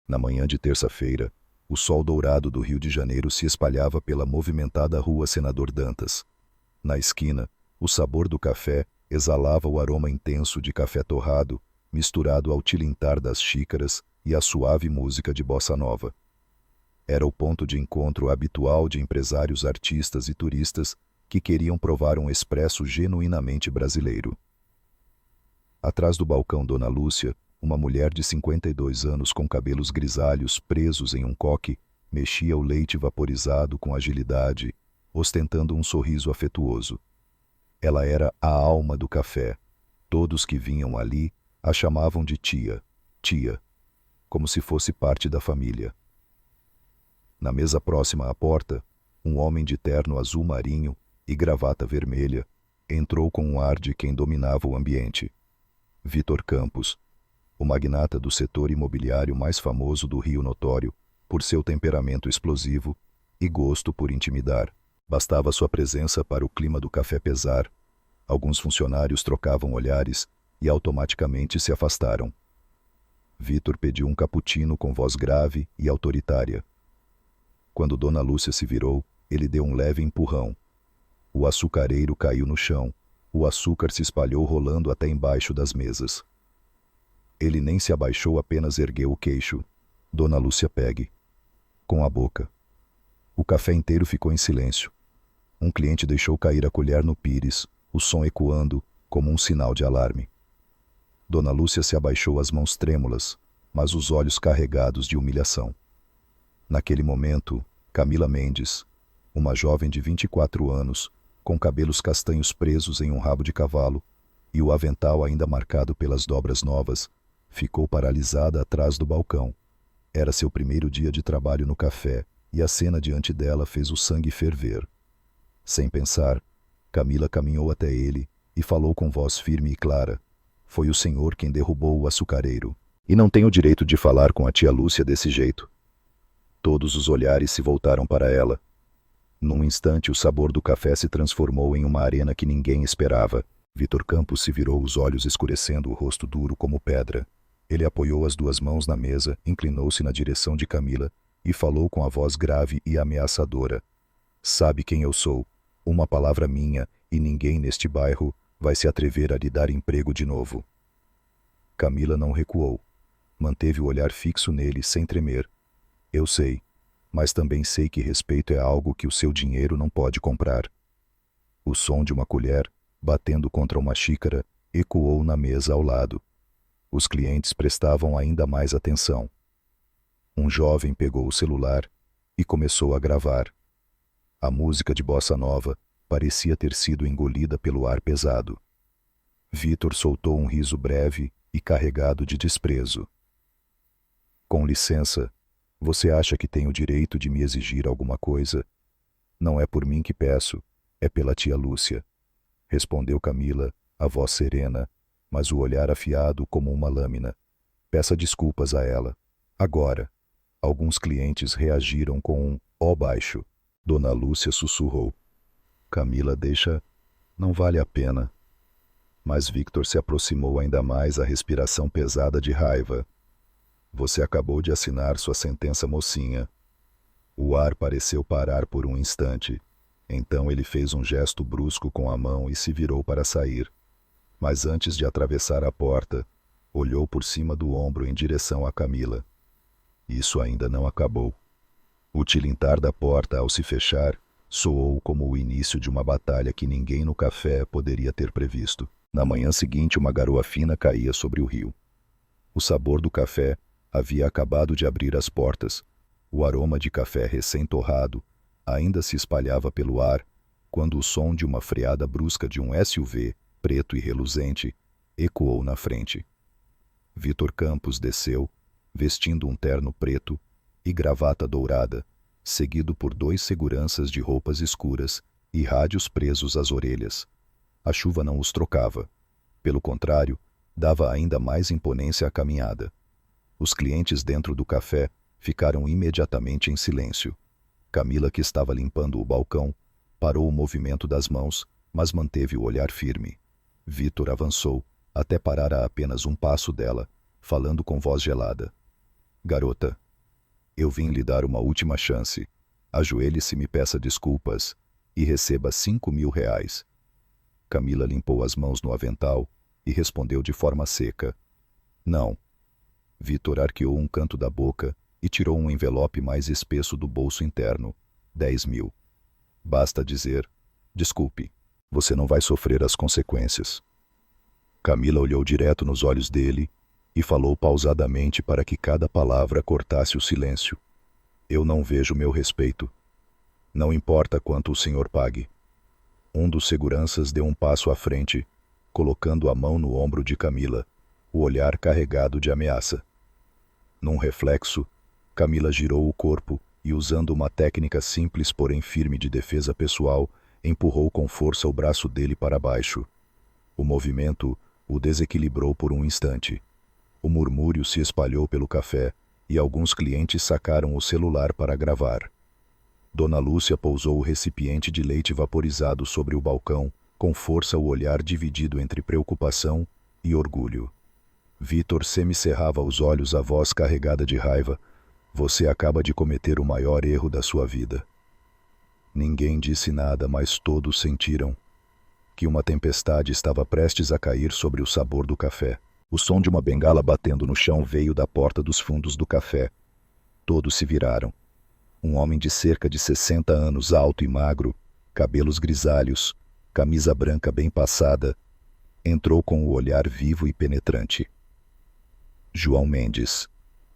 Na manhã de terça-feira, o sol dourado do Rio de Janeiro se espalhava pela movimentada rua Senador Dantas. Na esquina, o sabor do café exalava o aroma intenso de café torrado, misturado ao tilintar das xícaras e à suave música de bossa nova. Era o ponto de encontro habitual de empresários, artistas e turistas que queriam provar um expresso genuinamente brasileiro. Atrás do balcão Dona Lúcia, uma mulher de 52 anos com cabelos grisalhos presos em um coque, mexia o leite vaporizado com agilidade, ostentando um sorriso afetuoso. Ela era a alma do café. Todos que vinham ali a chamavam de tia, tia, como se fosse parte da família. Na mesa próxima à porta, um homem de terno azul marinho e gravata vermelha entrou com um ar de quem dominava o ambiente. Vitor Campos, o magnata do setor imobiliário mais famoso do Rio, notório por seu temperamento explosivo e gosto por intimidar. Bastava sua presença para o clima do café pesar. Alguns funcionários trocavam olhares e automaticamente se afastaram. Vitor pediu um cappuccino com voz grave e autoritária. Quando Dona Lúcia se virou, ele deu um leve empurrão. O açucareiro caiu no chão. O açúcar se espalhou rolando até embaixo das mesas. Ele nem se abaixou, apenas ergueu o queixo. Dona Lúcia, pegue. Com a boca. O café inteiro ficou em silêncio. Um cliente deixou cair a colher no pires, o som ecoando como um sinal de alarme. Dona Lúcia se abaixou, as mãos trêmulas, mas os olhos carregados de humilhação. Naquele momento, Camila Mendes, uma jovem de 24 anos, com cabelos castanhos presos em um rabo de cavalo e o avental ainda marcado pelas dobras novas, ficou paralisada atrás do balcão. Era seu primeiro dia de trabalho no café e a cena diante dela fez o sangue ferver. Sem pensar, Camila caminhou até ele e falou com voz firme e clara: "Foi o senhor quem derrubou o açucareiro. E não tem o direito de falar com a tia Lúcia desse jeito." Todos os olhares se voltaram para ela. Num instante, o sabor do café se transformou em uma arena que ninguém esperava. Vitor Campos se virou, os olhos escurecendo, o rosto duro como pedra. Ele apoiou as duas mãos na mesa, inclinou-se na direção de Camila e falou com a voz grave e ameaçadora: "Sabe quem eu sou? Uma palavra minha e ninguém neste bairro vai se atrever a lhe dar emprego de novo." Camila não recuou. Manteve o olhar fixo nele sem tremer. "Eu sei, mas também sei que respeito é algo que o seu dinheiro não pode comprar." O som de uma colher, batendo contra uma xícara, ecoou na mesa ao lado. Os clientes prestavam ainda mais atenção. Um jovem pegou o celular e começou a gravar. A música de bossa nova parecia ter sido engolida pelo ar pesado. Vitor soltou um riso breve e carregado de desprezo. "Com licença, você acha que tem o direito de me exigir alguma coisa?" "Não é por mim que peço, é pela tia Lúcia", respondeu Camila, a voz serena, mas o olhar afiado como uma lâmina. "Peça desculpas a ela. Agora." Alguns clientes reagiram com um "ó" baixo. Dona Lúcia sussurrou: "Camila, deixa, não vale a pena." Mas Victor se aproximou ainda mais, a respiração pesada de raiva. "Você acabou de assinar sua sentença, mocinha." O ar pareceu parar por um instante. Então ele fez um gesto brusco com a mão e se virou para sair. Mas antes de atravessar a porta, olhou por cima do ombro em direção a Camila. Isso ainda não acabou. O tilintar da porta, ao se fechar, soou como o início de uma batalha que ninguém no café poderia ter previsto. Na manhã seguinte, uma garoa fina caía sobre o rio. O sabor do café havia acabado de abrir as portas. O aroma de café recém-torrado ainda se espalhava pelo ar, quando o som de uma freada brusca de um SUV, preto e reluzente, ecoou na frente. Vitor Campos desceu, vestindo um terno preto e gravata dourada, seguido por dois seguranças de roupas escuras e rádios presos às orelhas. A chuva não os trocava. Pelo contrário, dava ainda mais imponência à caminhada. Os clientes dentro do café ficaram imediatamente em silêncio. Camila, que estava limpando o balcão, parou o movimento das mãos, mas manteve o olhar firme. Vitor avançou, até parar a apenas um passo dela, falando com voz gelada: Garota, eu vim lhe dar uma última chance. Ajoelhe-se e me peça desculpas e receba R$ 5.000. Camila limpou as mãos no avental e respondeu de forma seca. Não. Vitor arqueou um canto da boca e tirou um envelope mais espesso do bolso interno. 10.000. Basta dizer, desculpe, você não vai sofrer as consequências. Camila olhou direto nos olhos dele e falou pausadamente para que cada palavra cortasse o silêncio. Eu não vejo meu respeito. Não importa quanto o senhor pague. Um dos seguranças deu um passo à frente, colocando a mão no ombro de Camila, o olhar carregado de ameaça. Num reflexo, Camila girou o corpo e, usando uma técnica simples porém firme de defesa pessoal, empurrou com força o braço dele para baixo. O movimento o desequilibrou por um instante. O murmúrio se espalhou pelo café e alguns clientes sacaram o celular para gravar. Dona Lúcia pousou o recipiente de leite vaporizado sobre o balcão, com força, o olhar dividido entre preocupação e orgulho. Vitor semicerrava os olhos, a voz carregada de raiva. Você acaba de cometer o maior erro da sua vida. Ninguém disse nada, mas todos sentiram que uma tempestade estava prestes a cair sobre o sabor do café. O som de uma bengala batendo no chão veio da porta dos fundos do café. Todos se viraram. Um homem de cerca de 60 anos, alto e magro, cabelos grisalhos, camisa branca bem passada, entrou com o olhar vivo e penetrante. João Mendes,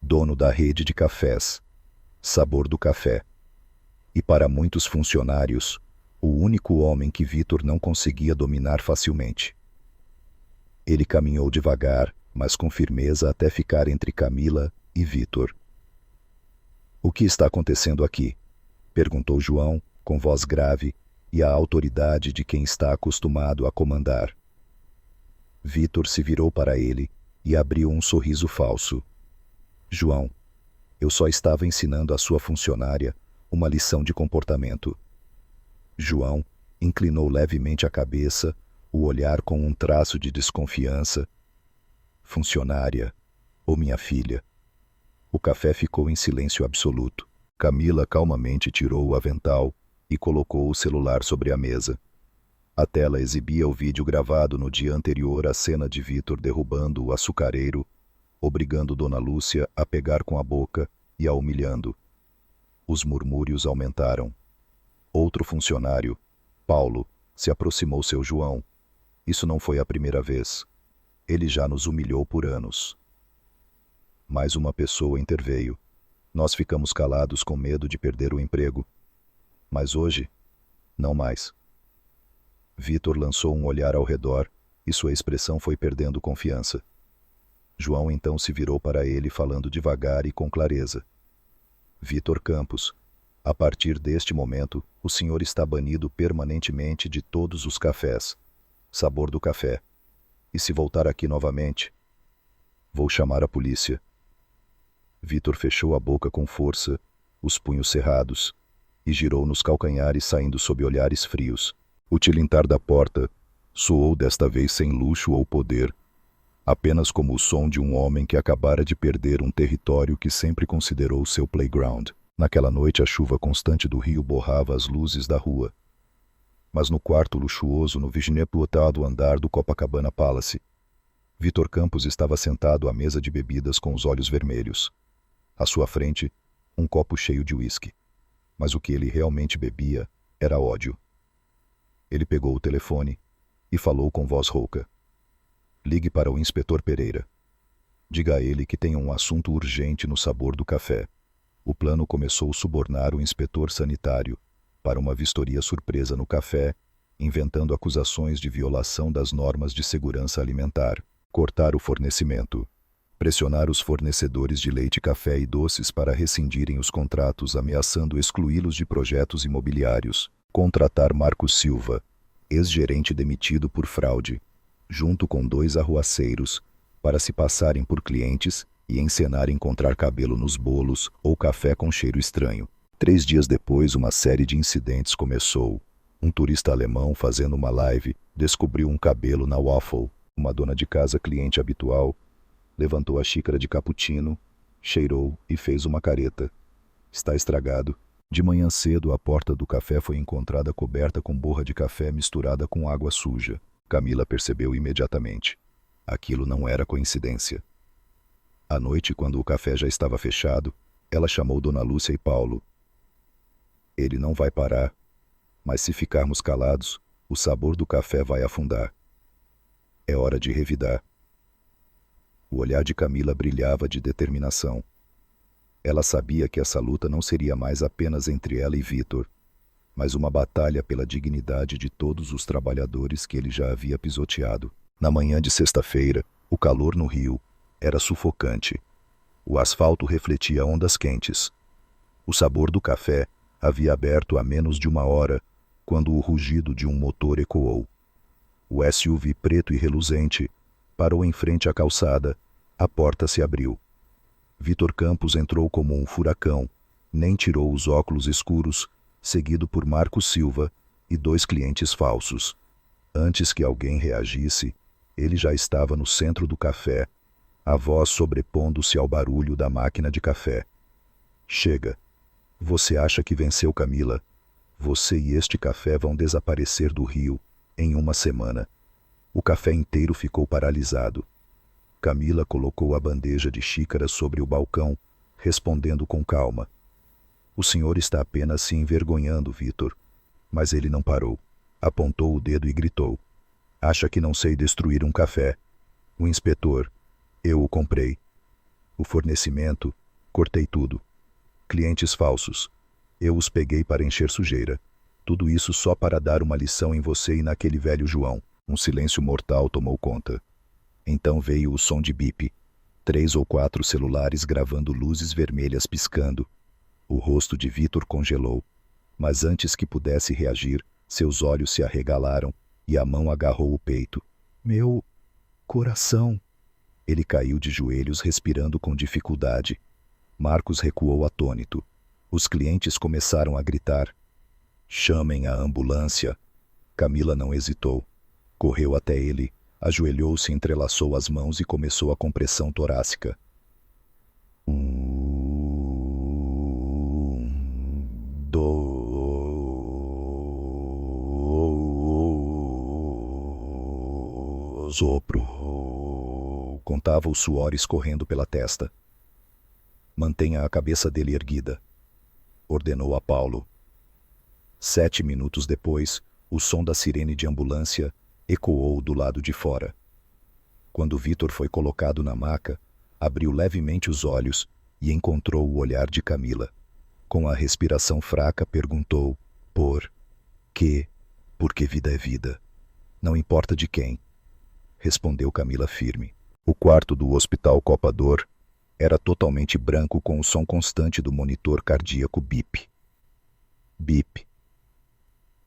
dono da rede de cafés, Sabor do Café. E para muitos funcionários, o único homem que Vitor não conseguia dominar facilmente. Ele caminhou devagar, mas com firmeza até ficar entre Camila e Vitor. O que está acontecendo aqui? Perguntou João, com voz grave e a autoridade de quem está acostumado a comandar. Vitor se virou para ele e abriu um sorriso falso. João, eu só estava ensinando a sua funcionária uma lição de comportamento. João inclinou levemente a cabeça, o olhar com um traço de desconfiança. Funcionária, ou minha filha? O café ficou em silêncio absoluto. Camila calmamente tirou o avental e colocou o celular sobre a mesa. A tela exibia o vídeo gravado no dia anterior à cena de Vitor derrubando o açucareiro, obrigando Dona Lúcia a pegar com a boca e a humilhando. Os murmúrios aumentaram. Outro funcionário, Paulo, se aproximou. Seu João, isso não foi a primeira vez. Ele já nos humilhou por anos. Mais uma pessoa interveio. Nós ficamos calados com medo de perder o emprego. Mas hoje, não mais. Vitor lançou um olhar ao redor e sua expressão foi perdendo confiança. João então se virou para ele falando devagar e com clareza. Vitor Campos, a partir deste momento, o senhor está banido permanentemente de todos os cafés. Sabor do Café. E se voltar aqui novamente, vou chamar a polícia. Vitor fechou a boca com força, os punhos cerrados, e girou nos calcanhares, saindo sob olhares frios. O tilintar da porta soou desta vez sem luxo ou poder, apenas como o som de um homem que acabara de perder um território que sempre considerou seu playground. Naquela noite a chuva constante do rio borrava as luzes da rua. Mas no quarto luxuoso no 28º andar do Copacabana Palace, Vitor Campos estava sentado à mesa de bebidas com os olhos vermelhos. À sua frente, um copo cheio de uísque. Mas o que ele realmente bebia era ódio. Ele pegou o telefone e falou com voz rouca. Ligue para o inspetor Pereira. Diga a ele que tem um assunto urgente no Sabor do Café. O plano começou a subornar o inspetor sanitário para uma vistoria surpresa no café, inventando acusações de violação das normas de segurança alimentar, cortar o fornecimento, pressionar os fornecedores de leite, café e doces para rescindirem os contratos, ameaçando excluí-los de projetos imobiliários, contratar Marcos Silva, ex-gerente demitido por fraude, junto com 2 arruaceiros, para se passarem por clientes e encenar encontrar cabelo nos bolos ou café com cheiro estranho. 3 dias depois, uma série de incidentes começou. Um turista alemão, fazendo uma live, descobriu um cabelo na waffle. Uma dona de casa, cliente habitual, levantou a xícara de cappuccino Cheirou e fez uma careta. Está estragado. De manhã cedo, a porta do café foi encontrada coberta com borra de café misturada com água suja. Camila percebeu imediatamente. Aquilo não era coincidência. À noite, quando o café já estava fechado, ela chamou Dona Lúcia e Paulo. Ele não vai parar, mas se ficarmos calados, o sabor do café vai afundar. É hora de revidar. O olhar de Camila brilhava de determinação. Ela sabia que essa luta não seria mais apenas entre ela e Vitor, mas uma batalha pela dignidade de todos os trabalhadores que ele já havia pisoteado. Na manhã de sexta-feira, o calor no rio era sufocante. O asfalto refletia ondas quentes. O sabor do café havia aberto há menos de uma hora, quando o rugido de um motor ecoou. O SUV preto e reluzente parou em frente à calçada. A porta se abriu. Vitor Campos entrou como um furacão, nem tirou os óculos escuros, seguido por Marcos Silva e 2 clientes falsos. Antes que alguém reagisse, ele já estava no centro do café, a voz sobrepondo-se ao barulho da máquina de café. Chega. Você acha que venceu, Camila? Você e este café vão desaparecer do rio em uma semana. O café inteiro ficou paralisado. Camila colocou a bandeja de xícaras sobre o balcão, respondendo com calma. O senhor está apenas se envergonhando, Vitor. Mas ele não parou. Apontou o dedo e gritou. Acha que não sei destruir um café? O inspetor. Eu o comprei. O fornecimento. Cortei tudo. Clientes falsos. Eu os peguei para encher sujeira. Tudo isso só para dar uma lição em você e naquele velho João. Um silêncio mortal tomou conta. Então veio o som de bip. 3 ou 4 celulares gravando luzes vermelhas piscando. O rosto de Vitor congelou. Mas antes que pudesse reagir, seus olhos se arregalaram e a mão agarrou o peito. Meu coração! Ele caiu de joelhos, respirando com dificuldade. Marcos recuou atônito. Os clientes começaram a gritar. Chamem a ambulância! Camila não hesitou. Correu até ele, ajoelhou-se, entrelaçou as mãos e começou a compressão torácica. 1, 2... Sopro. Contava o suor escorrendo pela testa. Mantenha a cabeça dele erguida, ordenou a Paulo. 7 minutos depois, o som da sirene de ambulância ecoou do lado de fora. Quando Vitor foi colocado na maca, abriu levemente os olhos e encontrou o olhar de Camila. Com a respiração fraca, perguntou: Por quê? Porque vida é vida. Não importa de quem. Respondeu Camila firme. O quarto do Hospital Copa Dor era totalmente branco com o som constante do monitor cardíaco bip. Bip.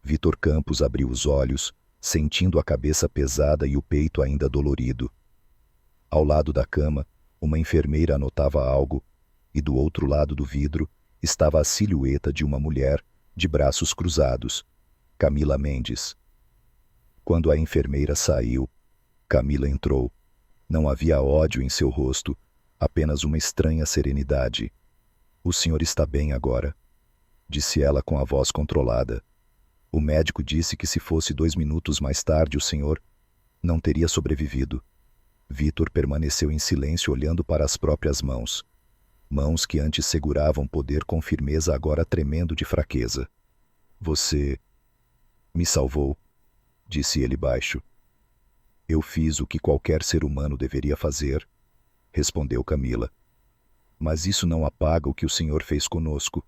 Vitor Campos abriu os olhos, sentindo a cabeça pesada e o peito ainda dolorido. Ao lado da cama, uma enfermeira anotava algo, e do outro lado do vidro estava a silhueta de uma mulher, de braços cruzados. Camila Mendes. Quando a enfermeira saiu, Camila entrou. Não havia ódio em seu rosto, apenas uma estranha serenidade. O senhor está bem agora, disse ela com a voz controlada. O médico disse que se fosse 2 minutos mais tarde o senhor não teria sobrevivido. Vitor permaneceu em silêncio olhando para as próprias mãos. Mãos que antes seguravam poder com firmeza, agora tremendo de fraqueza. Você me salvou, disse ele baixo. Eu fiz o que qualquer ser humano deveria fazer, respondeu Camila. Mas isso não apaga o que o senhor fez conosco.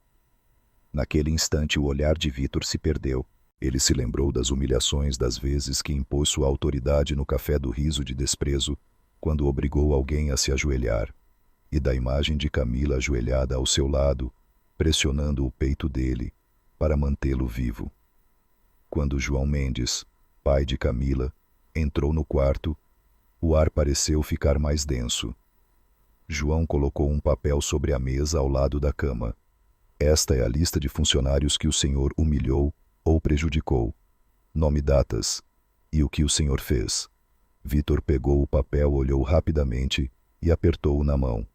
Naquele instante o olhar de Vitor se perdeu. Ele se lembrou das humilhações, das vezes que impôs sua autoridade no café do riso de desprezo, quando obrigou alguém a se ajoelhar, e da imagem de Camila ajoelhada ao seu lado, pressionando o peito dele para mantê-lo vivo. Quando João Mendes, pai de Camila, entrou no quarto, o ar pareceu ficar mais denso. João colocou um papel sobre a mesa ao lado da cama. Esta é a lista de funcionários que o senhor humilhou ou prejudicou. Nome, datas e o que o senhor fez. Vitor pegou o papel, olhou rapidamente e apertou-o na mão.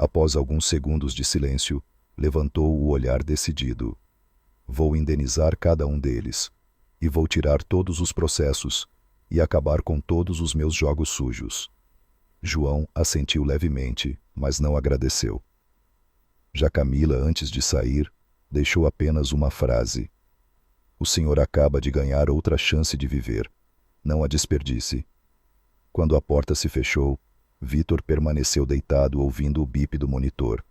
Após alguns segundos de silêncio, levantou o olhar decidido. Vou indenizar cada um deles. E vou tirar todos os processos e acabar com todos os meus jogos sujos. João assentiu levemente, mas não agradeceu. Já Camila, antes de sair, deixou apenas uma frase. O senhor acaba de ganhar outra chance de viver. Não a desperdice. Quando a porta se fechou, Vitor permaneceu deitado ouvindo o bip do monitor.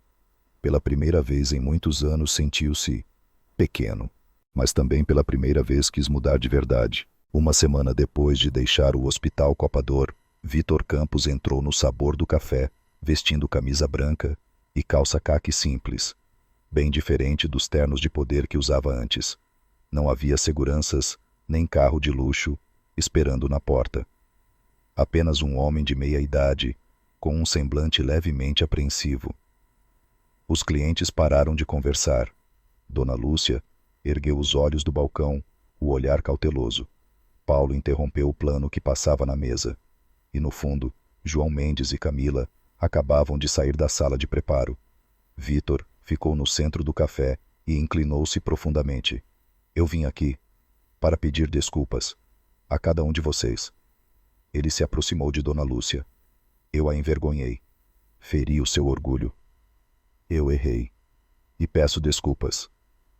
Pela primeira vez em muitos anos sentiu-se pequeno, mas também pela primeira vez quis mudar de verdade. Uma semana depois de deixar o Hospital Copador, Vitor Campos entrou no Sabor do Café, vestindo camisa branca e calça caque simples, bem diferente dos ternos de poder que usava antes. Não havia seguranças, nem carro de luxo, esperando na porta. Apenas um homem de meia idade, com um semblante levemente apreensivo. Os clientes pararam de conversar. Dona Lúcia ergueu os olhos do balcão, o olhar cauteloso. Paulo interrompeu o plano que passava na mesa. E no fundo, João Mendes e Camila acabavam de sair da sala de preparo. Vitor ficou no centro do café e inclinou-se profundamente. Eu vim aqui para pedir desculpas a cada um de vocês. Ele se aproximou de Dona Lúcia. Eu a envergonhei. Feri o seu orgulho. Eu errei. E peço desculpas.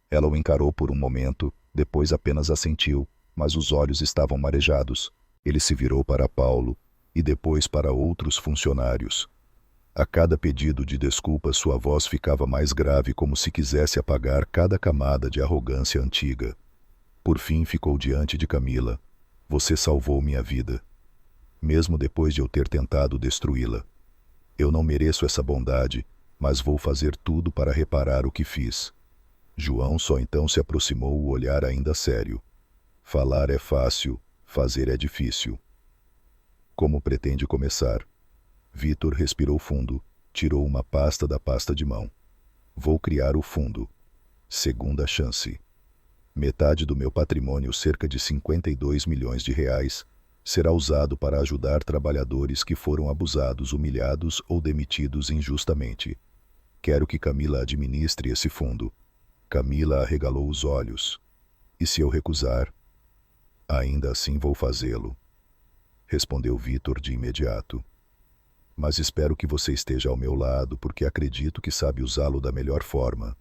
Ela o encarou por um momento, depois apenas assentiu, mas os olhos estavam marejados. Ele se virou para Paulo e depois para outros funcionários. A cada pedido de desculpas sua voz ficava mais grave, como se quisesse apagar cada camada de arrogância antiga. Por fim ficou diante de Camila. Você salvou minha vida, mesmo depois de eu ter tentado destruí-la. Eu não mereço essa bondade, mas vou fazer tudo para reparar o que fiz. João só então se aproximou, o olhar ainda sério. Falar é fácil, fazer é difícil. Como pretende começar? Vitor respirou fundo, tirou uma pasta da pasta de mão. Vou criar o fundo. Segunda chance. Metade do meu patrimônio, cerca de 52 milhões de reais, será usado para ajudar trabalhadores que foram abusados, humilhados ou demitidos injustamente. Quero que Camila administre esse fundo. Camila arregalou os olhos. E se eu recusar? Ainda assim vou fazê-lo, respondeu Vitor de imediato. Mas espero que você esteja ao meu lado, porque acredito que sabe usá-lo da melhor forma.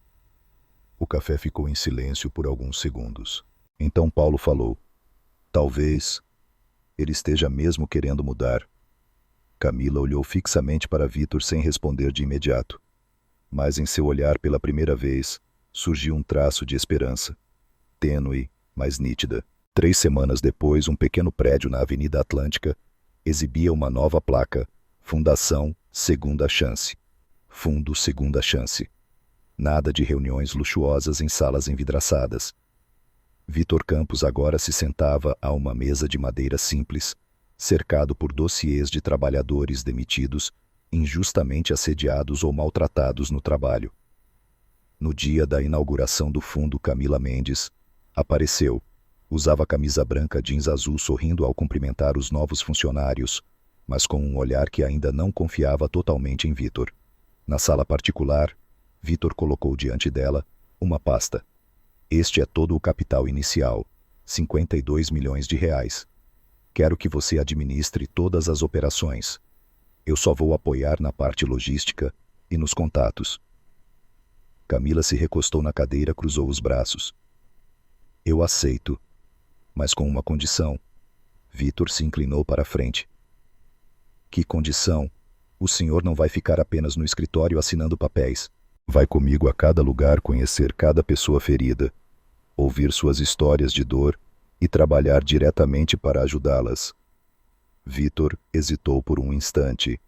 O café ficou em silêncio por alguns segundos. Então Paulo falou. Talvez ele esteja mesmo querendo mudar. Camila olhou fixamente para Vitor sem responder de imediato. Mas em seu olhar, pela primeira vez, surgiu um traço de esperança. Tênue, mas nítida. 3 semanas depois, um pequeno prédio na Avenida Atlântica exibia uma nova placa. Fundação Segunda Chance. Fundo Segunda Chance. Nada de reuniões luxuosas em salas envidraçadas. Vitor Campos agora se sentava a uma mesa de madeira simples, cercado por dossiês de trabalhadores demitidos, injustamente assediados ou maltratados no trabalho. No dia da inauguração do fundo, Camila Mendes apareceu. Usava camisa branca jeans azul, sorrindo ao cumprimentar os novos funcionários, mas com um olhar que ainda não confiava totalmente em Vitor. Na sala particular, Vitor colocou diante dela uma pasta. Este é todo o capital inicial, 52 milhões de reais. Quero que você administre todas as operações. Eu só vou apoiar na parte logística e nos contatos. Camila se recostou na cadeira, cruzou os braços. Eu aceito, mas com uma condição. Vitor se inclinou para a frente. Que condição? O senhor não vai ficar apenas no escritório assinando papéis. Vai comigo a cada lugar, conhecer cada pessoa ferida, ouvir suas histórias de dor e trabalhar diretamente para ajudá-las. Vitor hesitou por um instante.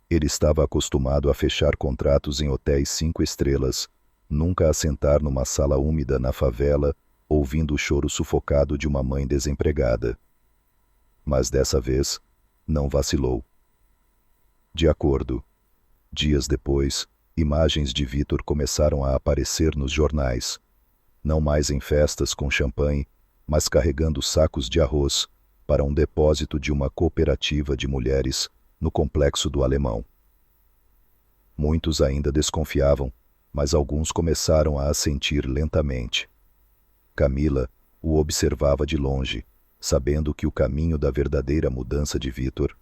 Ele estava acostumado a fechar contratos em hotéis 5 estrelas, nunca a sentar numa sala úmida na favela, ouvindo o choro sufocado de uma mãe desempregada. Mas dessa vez, não vacilou. De acordo. Dias depois, imagens de Vitor começaram a aparecer nos jornais. Não mais em festas com champanhe, mas carregando sacos de arroz para um depósito de uma cooperativa de mulheres no Complexo do Alemão. Muitos ainda desconfiavam, mas alguns começaram a assentir lentamente. Camila o observava de longe, sabendo que o caminho da verdadeira mudança de Vítor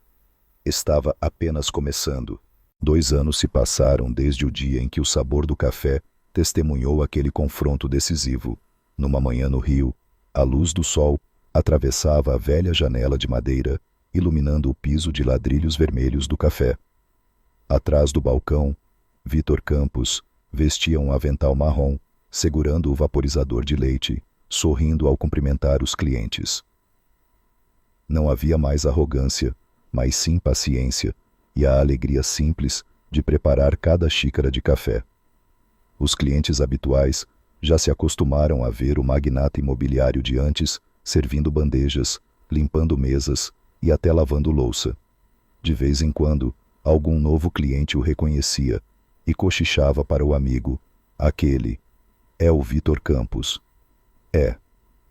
estava apenas começando. 2 anos se passaram desde o dia em que o sabor do café testemunhou aquele confronto decisivo. Numa manhã no Rio, a luz do sol atravessava a velha janela de madeira, iluminando o piso de ladrilhos vermelhos do café. Atrás do balcão, Vítor Campos vestia um avental marrom, segurando o vaporizador de leite, sorrindo ao cumprimentar os clientes. Não havia mais arrogância, mas sim paciência e a alegria simples de preparar cada xícara de café. Os clientes habituais já se acostumaram a ver o magnata imobiliário de antes servindo bandejas, limpando mesas e até lavando louça. De vez em quando, algum novo cliente o reconhecia e cochichava para o amigo: aquele é o Vítor Campos. É,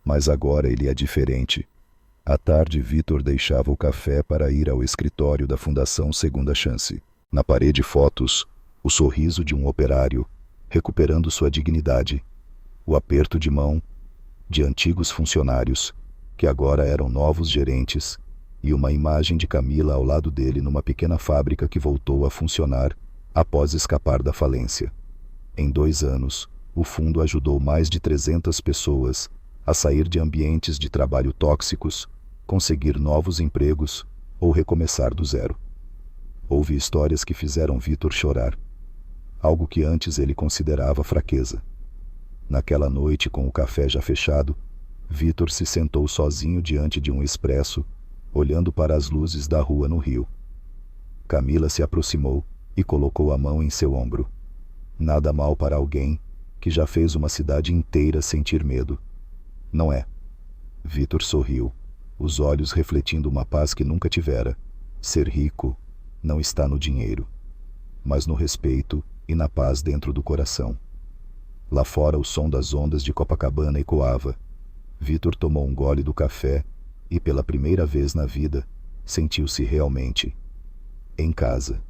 mas agora ele é diferente. À tarde, Vítor deixava o café para ir ao escritório da Fundação Segunda Chance. Na parede, fotos, o sorriso de um operário, recuperando sua dignidade, o aperto de mão de antigos funcionários, que agora eram novos gerentes, e uma imagem de Camila ao lado dele numa pequena fábrica que voltou a funcionar após escapar da falência. Em 2 anos, o fundo ajudou mais de 300 pessoas a sair de ambientes de trabalho tóxicos, conseguir novos empregos ou recomeçar do zero. Houve histórias que fizeram Vítor chorar, algo que antes ele considerava fraqueza. Naquela noite, com o café já fechado, Vítor se sentou sozinho diante de um expresso, olhando para as luzes da rua no Rio. Camila se aproximou e colocou a mão em seu ombro. Nada mal para alguém que já fez uma cidade inteira sentir medo. Não é? Vítor sorriu, os olhos refletindo uma paz que nunca tivera. Ser rico não está no dinheiro, mas no respeito e na paz dentro do coração. Lá fora, o som das ondas de Copacabana ecoava. Vítor tomou um gole do café e, pela primeira vez na vida, sentiu-se realmente em casa.